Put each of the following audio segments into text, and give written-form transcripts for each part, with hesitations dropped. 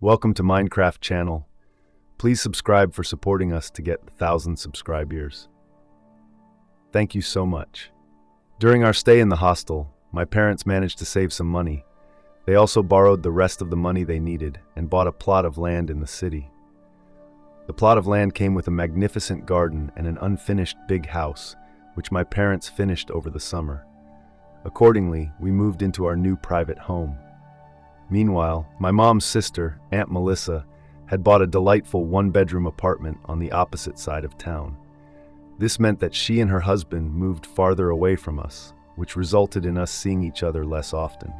Welcome to Minecraft channel. Please subscribe for supporting us to get 1,000 subscribers. Thank you so much. During our stay in the hostel, my parents managed to save some money. They also borrowed the rest of the money they needed and bought a plot of land in the city. The plot of land came with a magnificent garden and an unfinished big house, which my parents finished over the summer. Accordingly, we moved into our new private home. Meanwhile, my mom's sister, Aunt Melissa, had bought a delightful one-bedroom apartment on the opposite side of town. This meant that she and her husband moved farther away from us, which resulted in us seeing each other less often.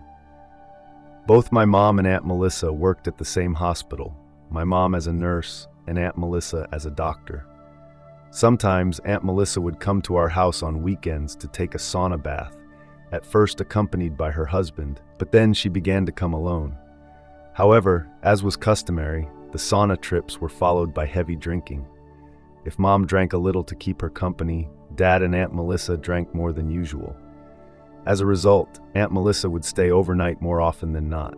Both my mom and Aunt Melissa worked at the same hospital, my mom as a nurse and Aunt Melissa as a doctor. Sometimes Aunt Melissa would come to our house on weekends to take a sauna bath, at first accompanied by her husband, but then she began to come alone. However, as was customary, the sauna trips were followed by heavy drinking. If Mom drank a little to keep her company, Dad and Aunt Melissa drank more than usual. As a result, Aunt Melissa would stay overnight more often than not.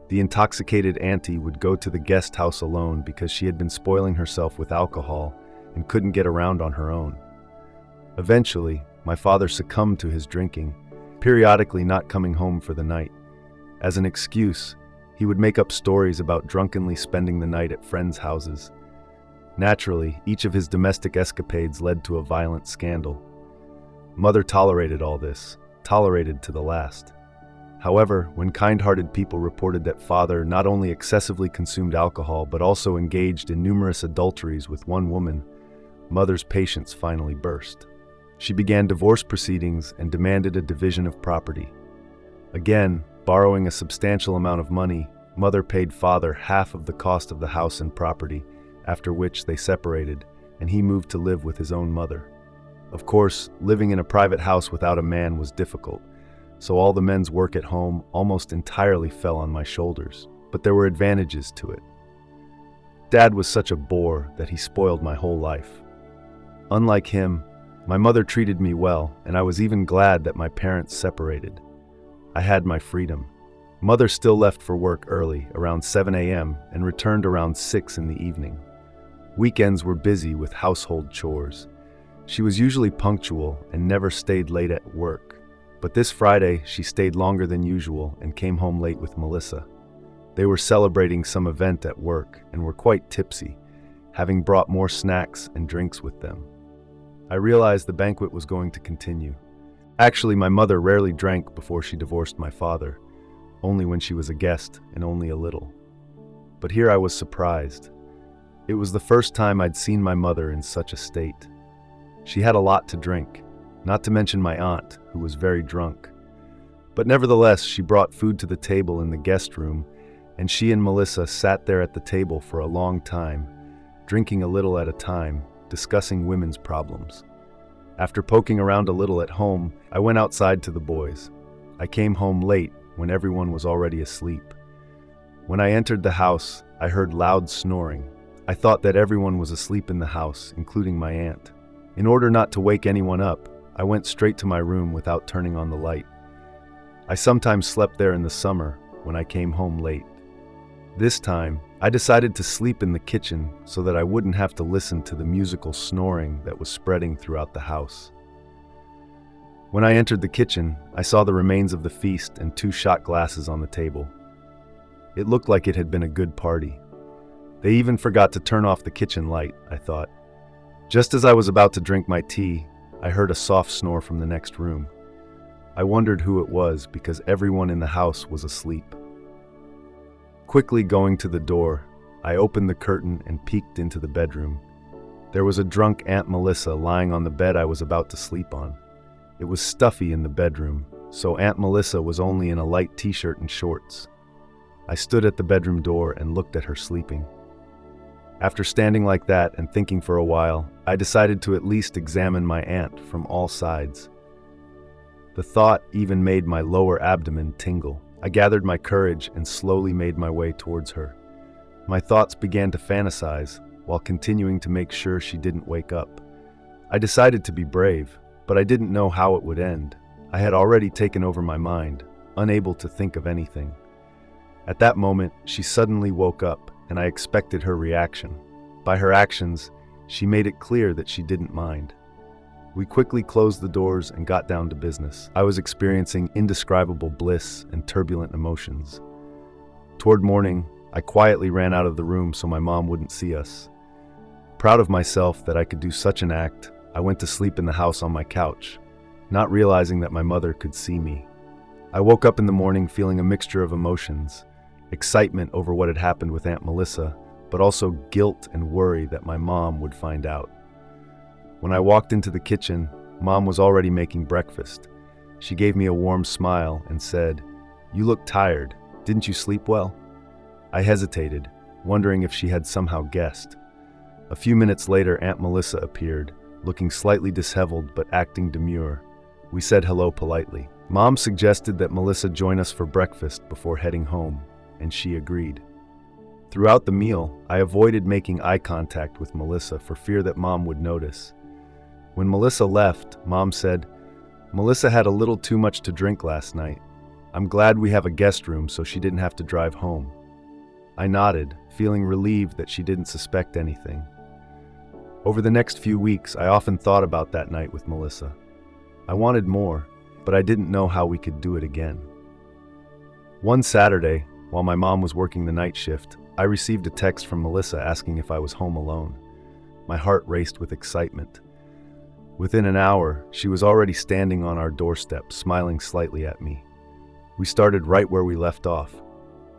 The intoxicated auntie would go to the guest house alone because she had been spoiling herself with alcohol and couldn't get around on her own. Eventually, my father succumbed to his drinking, periodically not coming home for the night. As an excuse, he would make up stories about drunkenly spending the night at friends' houses. Naturally, each of his domestic escapades led to a violent scandal. Mother tolerated all this, tolerated to the last. However, when kind-hearted people reported that father not only excessively consumed alcohol but also engaged in numerous adulteries with one woman, Mother's patience finally burst. She began divorce proceedings and demanded a division of property. Again, borrowing a substantial amount of money, Mother paid father half of the cost of the house and property, after which they separated, and he moved to live with his own mother. Of course, living in a private house without a man was difficult, so all the men's work at home almost entirely fell on my shoulders, but there were advantages to it. Dad was such a bore that he spoiled my whole life. Unlike him, my mother treated me well, and I was even glad that my parents separated. I had my freedom. Mother still left for work early, around 7 a.m., and returned around 6 in the evening. Weekends were busy with household chores. She was usually punctual and never stayed late at work, but this Friday she stayed longer than usual and came home late with Melissa. They were celebrating some event at work and were quite tipsy, having brought more snacks and drinks with them. I realized the banquet was going to continue. Actually, my mother rarely drank before she divorced my father, only when she was a guest and only a little. But here I was surprised. It was the first time I'd seen my mother in such a state. She had a lot to drink, not to mention my aunt, who was very drunk. But nevertheless, she brought food to the table in the guest room, and she and Melissa sat there at the table for a long time, drinking a little at a time, discussing women's problems. After poking around a little at home, I went outside to the boys. I came home late when everyone was already asleep. When I entered the house, I heard loud snoring. I thought that everyone was asleep in the house, including my aunt. In order not to wake anyone up, I went straight to my room without turning on the light. I sometimes slept there in the summer when I came home late. This time, I decided to sleep in the kitchen so that I wouldn't have to listen to the musical snoring that was spreading throughout the house. When I entered the kitchen, I saw the remains of the feast and 2 shot glasses on the table. It looked like it had been a good party. They even forgot to turn off the kitchen light, I thought. Just as I was about to drink my tea, I heard a soft snore from the next room. I wondered who it was because everyone in the house was asleep. Quickly going to the door, I opened the curtain and peeked into the bedroom. There was a drunk Aunt Melissa lying on the bed I was about to sleep on. It was stuffy in the bedroom, so Aunt Melissa was only in a light t-shirt and shorts. I stood at the bedroom door and looked at her sleeping. After standing like that and thinking for a while, I decided to at least examine my aunt from all sides. The thought even made my lower abdomen tingle. I gathered my courage and slowly made my way towards her. My thoughts began to fantasize while continuing to make sure she didn't wake up. I decided to be brave, but I didn't know how it would end. I had already taken over my mind, unable to think of anything. At that moment, she suddenly woke up, and I expected her reaction. By her actions, she made it clear that she didn't mind. We quickly closed the doors and got down to business. I was experiencing indescribable bliss and turbulent emotions. Toward morning, I quietly ran out of the room so my mom wouldn't see us. Proud of myself that I could do such an act, I went to sleep in the house on my couch, not realizing that my mother could see me. I woke up in the morning feeling a mixture of emotions, excitement over what had happened with Aunt Melissa, but also guilt and worry that my mom would find out. When I walked into the kitchen, Mom was already making breakfast. She gave me a warm smile and said, "You look tired. Didn't you sleep well?" I hesitated, wondering if she had somehow guessed. A few minutes later, Aunt Melissa appeared, looking slightly disheveled but acting demure. We said hello politely. Mom suggested that Melissa join us for breakfast before heading home, and she agreed. Throughout the meal, I avoided making eye contact with Melissa for fear that Mom would notice. When Melissa left, Mom said, "Melissa had a little too much to drink last night. I'm glad we have a guest room so she didn't have to drive home." I nodded, feeling relieved that she didn't suspect anything. Over the next few weeks, I often thought about that night with Melissa. I wanted more, but I didn't know how we could do it again. One Saturday, while my mom was working the night shift, I received a text from Melissa asking if I was home alone. My heart raced with excitement. Within an hour, she was already standing on our doorstep, smiling slightly at me. We started right where we left off.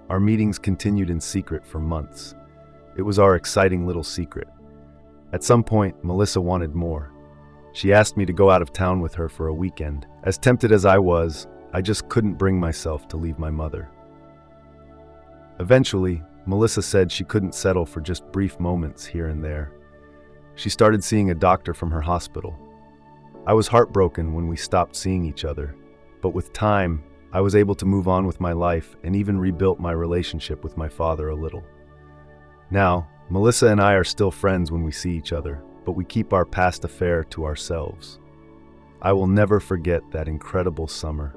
Our meetings continued in secret for months. It was our exciting little secret. At some point, Melissa wanted more. She asked me to go out of town with her for a weekend. As tempted as I was, I just couldn't bring myself to leave my mother. Eventually, Melissa said she couldn't settle for just brief moments here and there. She started seeing a doctor from her hospital. I was heartbroken when we stopped seeing each other, but with time, I was able to move on with my life and even rebuilt my relationship with my father a little. Now, Melissa and I are still friends when we see each other, but we keep our past affair to ourselves. I will never forget that incredible summer.